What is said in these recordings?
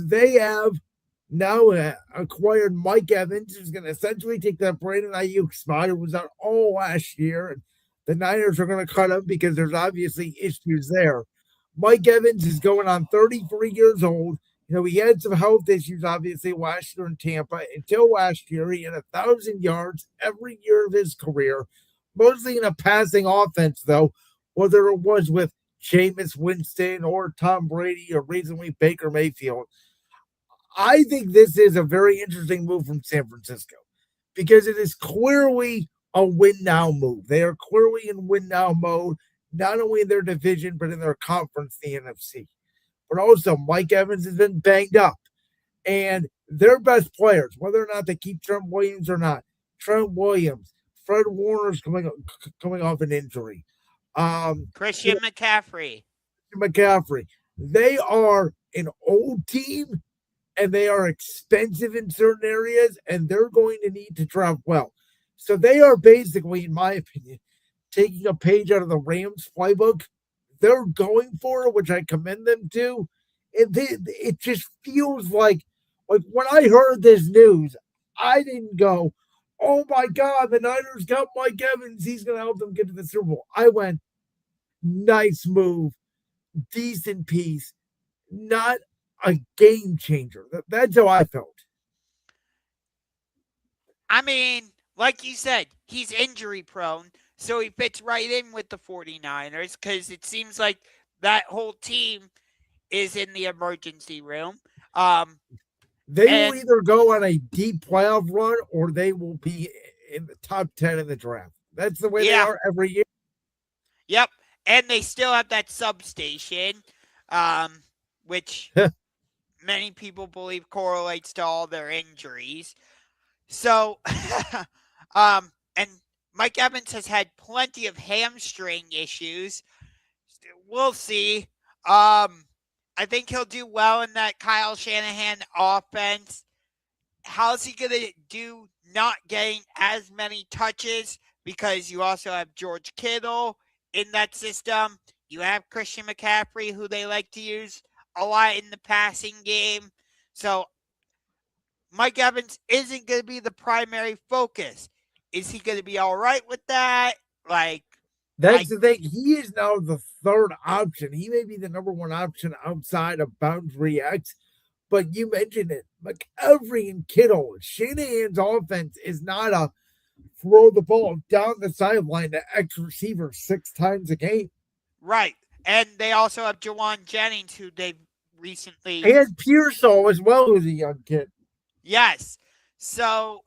They have now acquired Mike Evans, who's going to essentially take that Brandon Ayuk spot, who was out all last year. And the Niners are going to cut him because there's obviously issues there. Mike Evans is going on 33 years old. He had some health issues, obviously, last year in Tampa. Until last year, he had 1,000 yards every year of his career, mostly in a passing offense, though, whether it was with Jameis Winston or Tom Brady or recently Baker Mayfield. I think this is a very interesting move from San Francisco because it is clearly a win now move. They are clearly in win now mode, not only in their division, but in their conference, the NFC. But also, Mike Evans has been banged up. And their best players, whether or not they keep Trent Williams or not, Trent Williams, Fred Warner's coming off an injury. Christian McCaffrey. They are an old team and they are expensive in certain areas, and they're going to need to draft well. So they are basically, in my opinion, taking a page out of the Rams playbook. They're going for it, which I commend them to. It just feels like when I heard this news, I didn't go, oh my God, the Niners got Mike Evans. He's going to help them get to the Super Bowl. I went, nice move, decent piece, not a game changer. That's how I felt. I mean, like you said, he's injury prone, so he fits right in with the 49ers because it seems like that whole team is in the emergency room. They will either go on a deep playoff run or they will be in the top 10 in the draft. That's the way they are every year. Yep. And they still have that substation, which many people believe correlates to all their injuries. So, and Mike Evans has had plenty of hamstring issues. We'll see. I think he'll do well in that Kyle Shanahan offense. How's he going to do not getting as many touches? Because you also have George Kittle in that system. You have Christian McCaffrey, who they like to use a lot in the passing game. So Mike Evans isn't going to be the primary focus. Is he going to be all right with that? That's the thing. He is now the third option. He may be the number one option outside of Boundary X, but you mentioned it. McCaffrey and Kittle, Shanahan's offense is not a throw the ball down the sideline to X receivers 6 times a game. Right. And they also have Jawan Jennings, who they've recently... And Pearsall as well, who's a young kid. Yes. So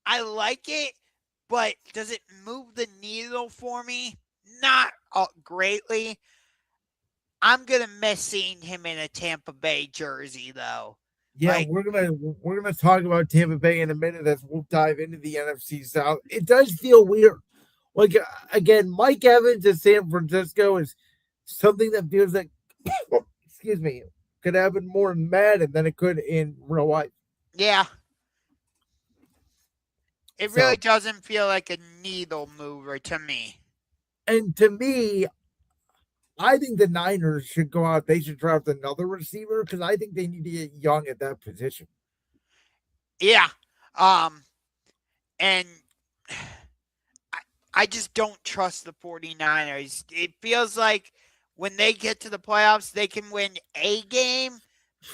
I like it, but does it move the needle for me? Not greatly. I'm gonna miss seeing him in a Tampa Bay jersey, though. Yeah, we're gonna talk about Tampa Bay in a minute as we'll dive into the NFC South. It does feel weird. Again, Mike Evans in San Francisco is something that feels like, excuse me, could happen more in Madden than it could in real life. Yeah. It really doesn't feel like a needle mover to me. And to me, I think the Niners should go out. They should draft another receiver because I think they need to get young at that position. Yeah. And I just don't trust the 49ers. It feels like when they get to the playoffs, they can win a game,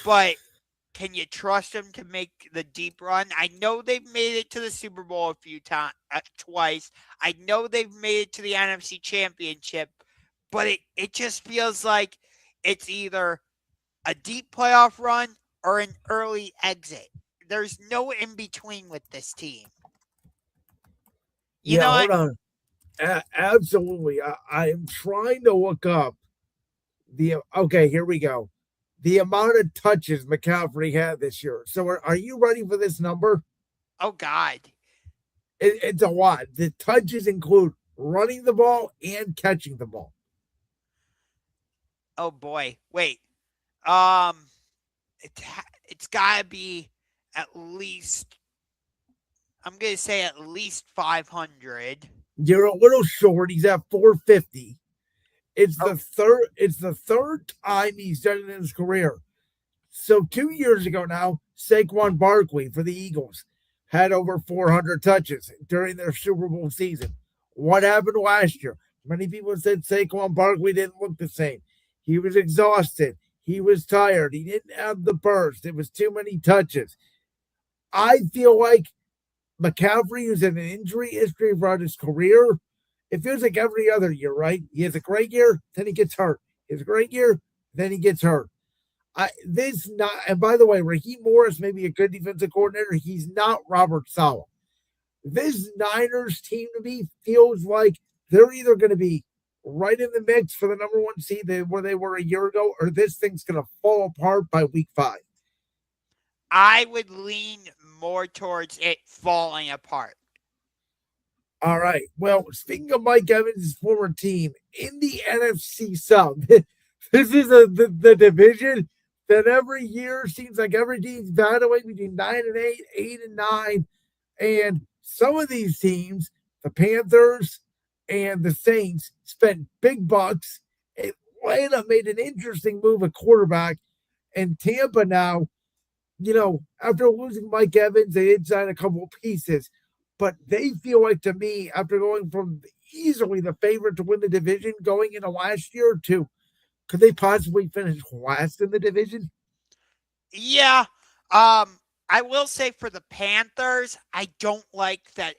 but can you trust them to make the deep run? I know they've made it to the Super Bowl twice. I know they've made it to the NFC Championship, but it just feels like it's either a deep playoff run or an early exit. There's no in between with this team. Hold on. Absolutely. I am trying to look up okay, here we go. The amount of touches McCaffrey had this year. So are you ready for this number? Oh, God. It's a lot. The touches include running the ball and catching the ball. Oh, boy. Wait. It's got to be at least, I'm going to say at least 500. You're a little short. He's at 450. It's the third time he's done it in his career. So 2 years ago now, Saquon Barkley for the Eagles had over 400 touches during their Super Bowl season. What happened last year? Many people said Saquon Barkley didn't look the same. He was exhausted. He was tired. He didn't have the burst. It was too many touches. I feel like McCaffrey, who's in an injury history throughout his career, it feels like every other year, right? He has a great year, then he gets hurt. He has a great year, then he gets hurt. This not, and by the way, Raheem Morris may be a good defensive coordinator. He's not Robert Saleh. This Niners team to me feels like they're either going to be right in the mix for the number one seed where they were a year ago, or this thing's going to fall apart by week 5. I would lean more towards it falling apart. All right. Well, speaking of Mike Evans' former team in the NFC South, this is the division that every year seems like every team's battling between 9-8, 8-9, and some of these teams, the Panthers and the Saints, spent big bucks. Atlanta made an interesting move at quarterback, and Tampa now, after losing Mike Evans, they did sign a couple of pieces, but they feel like, to me, after going from easily the favorite to win the division going into last year to, could they possibly finish last in the division? Yeah. I will say for the Panthers, I don't like that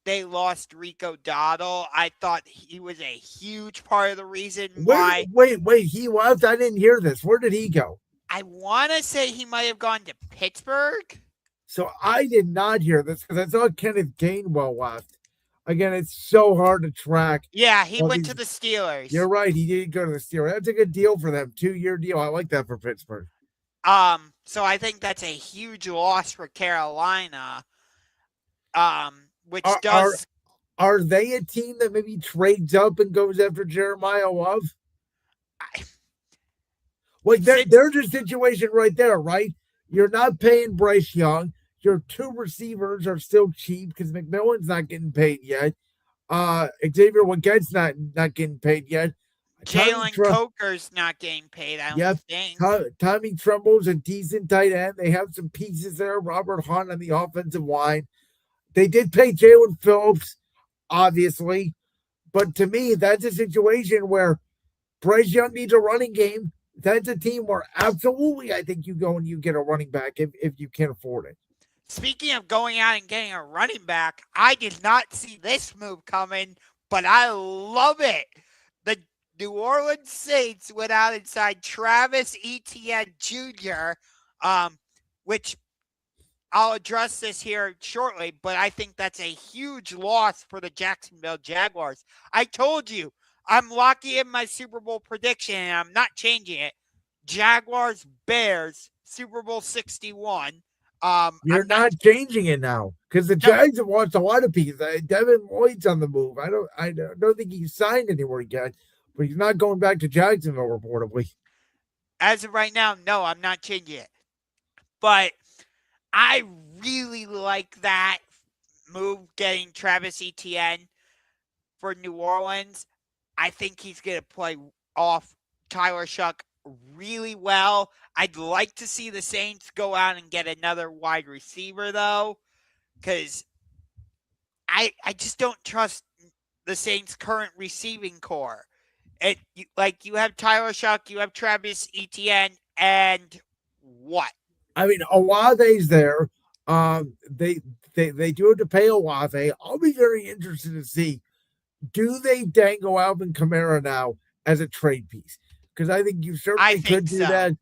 they lost Rico Dowdle. I thought he was a huge part of the reason why. Wait, he left? I didn't hear this. Where did he go? I want to say he might have gone to Pittsburgh. So I did not hear this because I thought Kenneth Gainwell left. Again, it's so hard to track. Yeah, he went to the Steelers. You're right. He did go to the Steelers. That's a good deal for them. 2-year deal. I like that for Pittsburgh. So I think that's a huge loss for Carolina. Which are they a team that maybe trades up and goes after Jeremiah Love? There's a situation right there, right? You're not paying Bryce Young. Your 2 receivers are still cheap because McMillan's not getting paid yet. Xavier Wiggett's not getting paid yet. Jalen Coker's not getting paid, I don't think. Tommy Tremble's a decent tight end. They have some pieces there. Robert Hunt on the offensive line. They did pay Jalen Phillips, obviously. But to me, that's a situation where Bryce Young needs a running game. That's a team where absolutely I think you go and you get a running back if you can afford it. Speaking of going out and getting a running back, I did not see this move coming, but I love it. The New Orleans Saints went out and signed Travis Etienne Jr., which I'll address this here shortly, but I think that's a huge loss for the Jacksonville Jaguars. I told you, I'm locking in my Super Bowl prediction, and I'm not changing it. Jaguars, Bears, Super Bowl 61. You're not changing it now because the Jags have lost a lot of pieces. Devin Lloyd's on the move. I don't think he's signed anywhere yet, but he's not going back to Jacksonville reportedly. As of right now, no, I'm not changing it. But I really like that move, getting Travis Etienne for New Orleans. I think he's going to play off Tyler Shuck really well. I'd like to see the Saints go out and get another wide receiver, though, because I just don't trust the Saints' current receiving core. You have Tyler Shuck, you have Travis Etienne, and what? I mean, Olave's there. They do have to pay Olave. I'll be very interested to see, do they dangle Alvin Kamara now as a trade piece? Because I think you certainly could do that.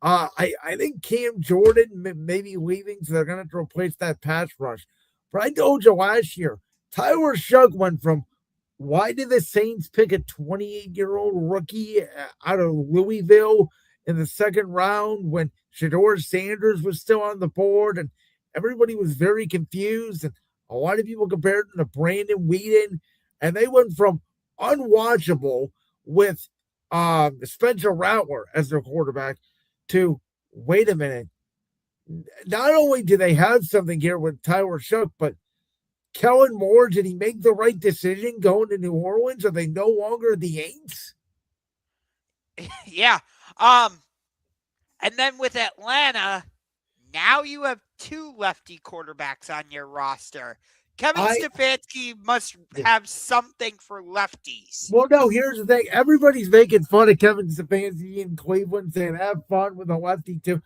I think Cam Jordan may be leaving, so they're going to have to replace that pass rush. But I told you last year, Tyler Shuck went from, why did the Saints pick a 28-year-old rookie out of Louisville in the second round when Shedeur Sanders was still on the board, and everybody was very confused, and a lot of people compared him to Brandon Whedon, and they went from unwatchable with Spencer Rattler as their quarterback to, wait a minute, not only do they have something here with Tyler Shuck, but Kellen Moore, did he make the right decision going to New Orleans? Are they no longer the Aints? Yeah. And then with Atlanta, now you have 2 lefty quarterbacks on your roster. Kevin Stefanski must have something for lefties. Well, no, here's the thing. Everybody's making fun of Kevin Stefanski in Cleveland, saying have fun with a lefty too.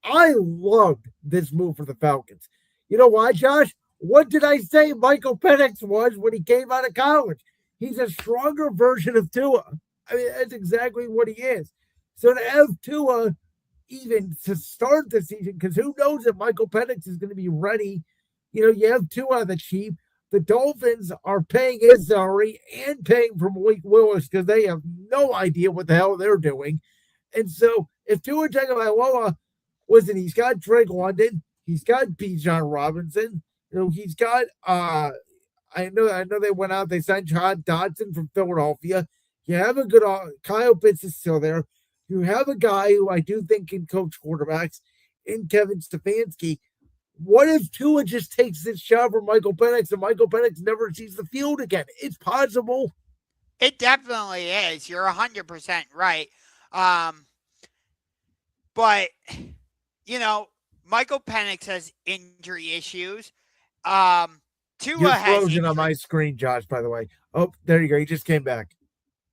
I loved this move for the Falcons. You know why, Josh? What did I say Michael Penix was when he came out of college? He's a stronger version of Tua. I mean, that's exactly what he is. So to have Tua even to start the season, because who knows if Michael Penix is going to be ready. You have Tua the cheap. The Dolphins are paying his salary and paying for Malik Willis because they have no idea what the hell they're doing. And so if Tua Tagovailoa, listen, he's got Drake London, he's got Bijan Robinson, he's got I know they went out, they signed John Dodson from Philadelphia. You have a good Kyle Pitts is still there. You have a guy who I do think can coach quarterbacks in Kevin Stefanski. What if Tua just takes this job from Michael Penix and Michael Penix never sees the field again? It's possible. It definitely is. You're 100% right. But, Michael Penix has injury issues. Tua You're has frozen on my screen, Josh, by the way. Oh, there you go. You just came back.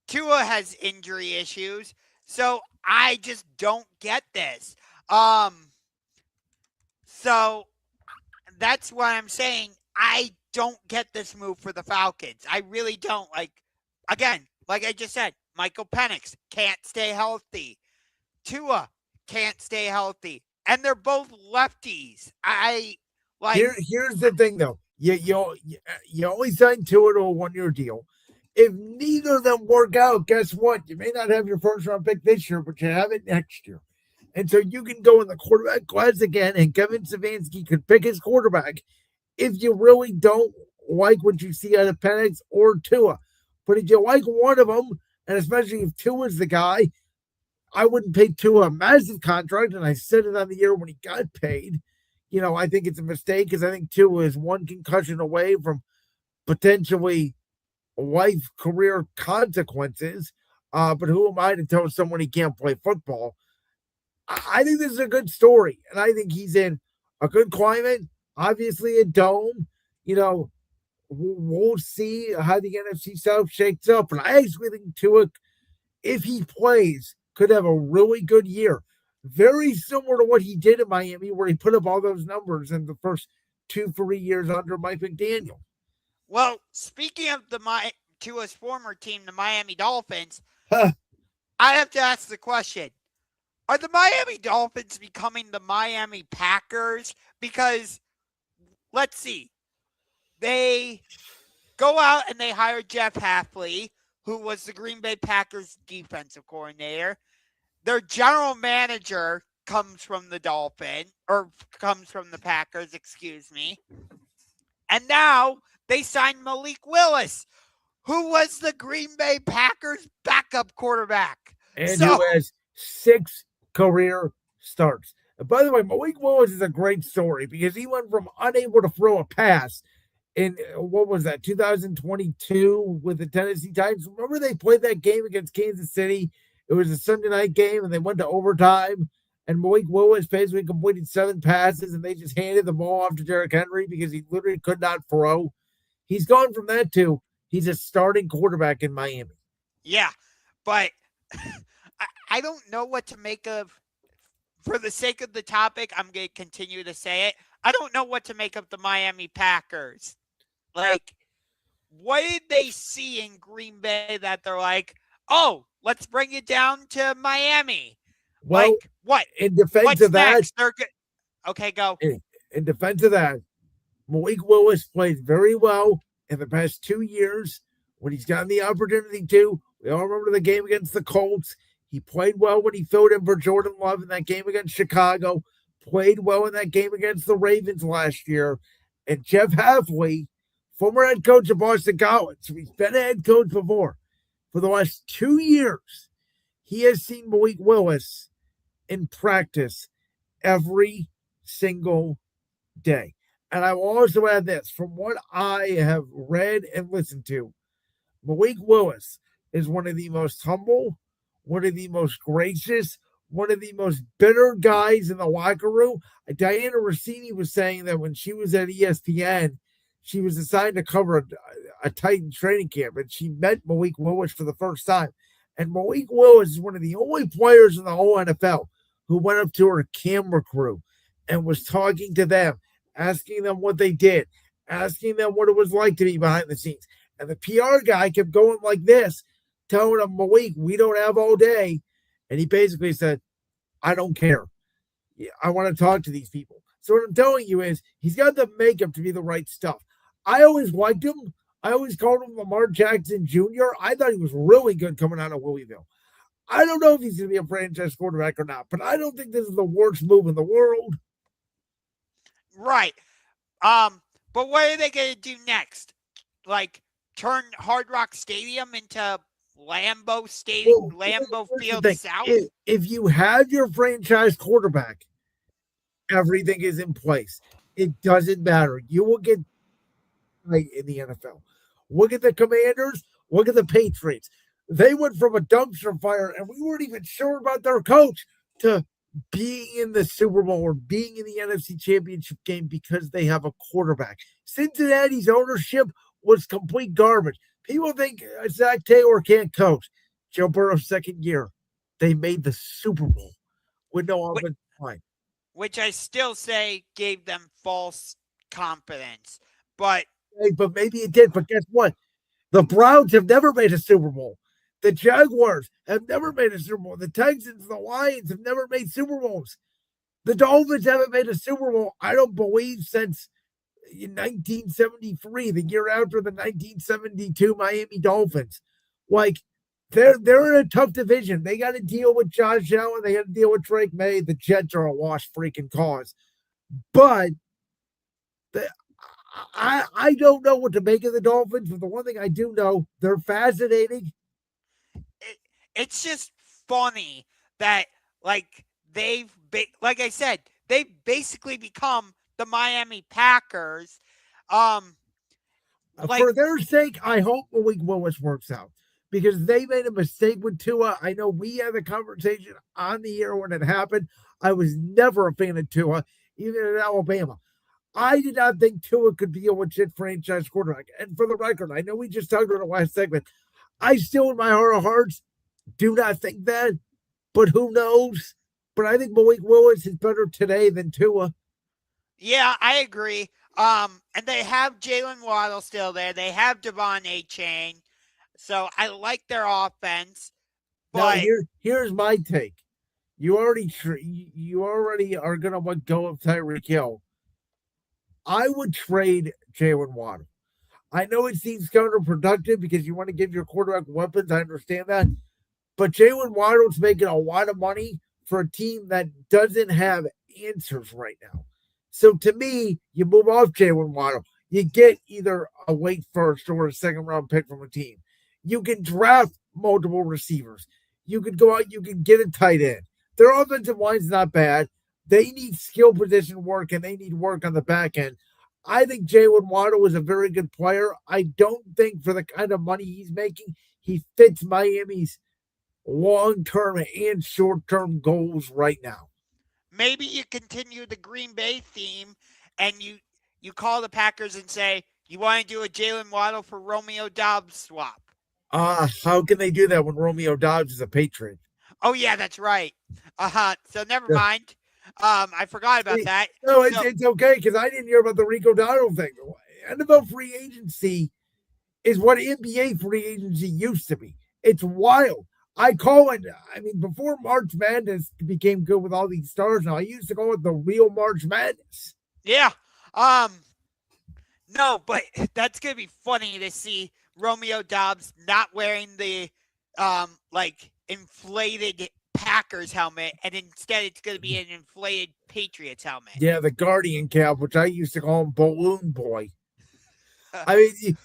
Tua has injury issues. So I just don't get this. So that's what I'm saying. I don't get this move for the Falcons. I really don't. Like I just said, Michael Penix can't stay healthy. Tua can't stay healthy. And they're both lefties. Here's the thing, though. You only signed Tua to a 1-year deal. If neither of them work out, guess what? You may not have your first round pick this year, but you have it next year. And so you can go in the quarterback class again, and Kevin Stefanski could pick his quarterback if you really don't like what you see out of Penix or Tua. But if you like one of them, and especially if Tua's the guy, I wouldn't pay Tua a massive contract, and I said it on the year when he got paid. I think it's a mistake because I think Tua is one concussion away from potentially life career consequences. But who am I to tell someone he can't play football? I think this is a good story, and I think he's in a good climate. Obviously, a dome. We'll see how the NFC South shakes up. And I actually think Tua, if he plays, could have a really good year. Very similar to what he did in Miami, where he put up all those numbers in the first 2-3 years under Mike McDaniel. Well, speaking of Tua's former team, the Miami Dolphins, I have to ask the question. Are the Miami Dolphins becoming the Miami Packers? Because, let's see. They go out and they hire Jeff Hafley, who was the Green Bay Packers defensive coordinator. Their general manager comes from the Packers, excuse me. And now they signed Malik Willis, who was the Green Bay Packers backup quarterback. And who has 6 career starts. And by the way, Malik Willis is a great story because he went from unable to throw a pass in, 2022 with the Tennessee Titans. Remember they played that game against Kansas City? It was a Sunday night game, and they went to overtime, and Malik Willis basically completed 7 passes, and they just handed the ball off to Derrick Henry because he literally could not throw. He's gone from that to he's a starting quarterback in Miami. Yeah, but I don't know what to make of, for the sake of the topic, I'm going to continue to say it. I don't know what to make of the Miami Packers. Like, what did they see in Green Bay that they're like, oh, let's bring it down to Miami? Well, like, what? In defense What's of that, next? They're good. Okay, go. In defense of that, Malik Willis played very well in the past 2 years when he's gotten the opportunity to. We all remember the game against the Colts. He played well when he filled in for Jordan Love in that game against Chicago. Played well in that game against the Ravens last year. And Jeff Hafley, former head coach of Boston College, so he's been a head coach before. For the last 2 years, he has seen Malik Willis in practice every single day. And I will also add this. From what I have read and listened to, Malik Willis is one of the most humble, one of the most gracious, one of the most bitter guys in the locker room. Diana Rossini was saying that when she was at ESPN, she was assigned to cover a Titan training camp, and she met Malik Willis for the first time. And Malik Willis is one of the only players in the whole NFL who went up to her camera crew and was talking to them, asking them what they did, asking them what it was like to be behind the scenes. And the PR guy kept going like this, telling him, Malik, we don't have all day. And he basically said, I don't care. I want to talk to these people. So what I'm telling you is he's got the makeup to be the right stuff. I always liked him. I always called him Lamar Jackson Jr. I thought he was really good coming out of Louisville. I don't know if he's going to be a franchise quarterback or not, but I don't think this is the worst move in the world. Right. But what are they going to do next? Like turn Hard Rock Stadium into Lambeau Stadium, Lambeau Field South? If you have your franchise quarterback, everything is in place. It doesn't matter. You will get right in the NFL. Look at the Commanders. Look at the Patriots. They went from a dumpster fire, and we weren't even sure about their coach, to being in the Super Bowl or being in the NFC Championship game because they have a quarterback. Cincinnati's ownership was complete garbage. People think Zach Taylor can't coach. Joe Burrow's second year, they made the Super Bowl with no offensive line. Which I still say gave them false confidence. But maybe it did. But guess what? The Browns have never made a Super Bowl. The Jaguars have never made a Super Bowl. The Texans, the Lions have never made Super Bowls. The Dolphins haven't made a Super Bowl, I don't believe, since 1973, the year after the 1972 Miami Dolphins. Like, they're in a tough division. They got to deal with Josh Allen. They got to deal with Drake May. The Jets are a lost freaking cause. But I don't know what to make of the Dolphins, but the one thing I do know, they're fascinating. It's just funny that, like, like I said, they've basically become the Miami Packers. For their sake, I hope Malik Willis works out because they made a mistake with Tua. I know we had a conversation on the air when it happened. I was never a fan of Tua, even in Alabama. I did not think Tua could be a legit franchise quarterback. And for the record, I know we just talked about the last segment. I still, in my heart of hearts, do not think that, but who knows? But I think Malik Willis is better today than Tua. Yeah, I agree. And they have Jalen Waddle still there. They have Devon Achane. So I like their offense. But now, here's my take. You already are going to let go of Tyreek Hill. I would trade Jalen Waddle. I know it seems counterproductive because you want to give your quarterback weapons. I understand that. But Jalen Waddle's making a lot of money for a team that doesn't have answers right now. So to me, you move off Jalen Waddle. You get either a late first or a second round pick from a team. You can draft multiple receivers. You could go out, you can get a tight end. Their offensive line's not bad. They need skill position work and they need work on the back end. I think Jalen Waddle is a very good player. I don't think for the kind of money he's making, he fits Miami's long-term and short-term goals right now. Maybe you continue the Green Bay theme and you call the Packers and say, you want to do a Jalen Waddle for Romeo Doubs swap. How can they do that when Romeo Doubs is a Patriot? Oh, yeah, that's right. So never mind. I forgot about that. No, it's okay because I didn't hear about the Rico Dowdle thing. NFL free agency is what NBA free agency used to be. It's wild. I call it, before March Madness became good with all these stars now, I used to call it the real March Madness. Yeah. No, but that's going to be funny to see Romeo Doubs not wearing the, inflated Packers helmet, and instead it's going to be an inflated Patriots helmet. Yeah, the Guardian cap, which I used to call him Balloon Boy.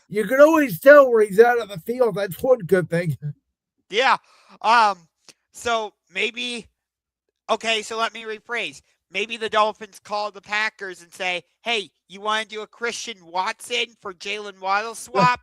You can always tell where he's out of the field. That's one good thing. Yeah. So maybe, okay, so let me rephrase. Maybe the Dolphins call the Packers and say, hey, you want to do a Christian Watson for Jalen Waddle swap?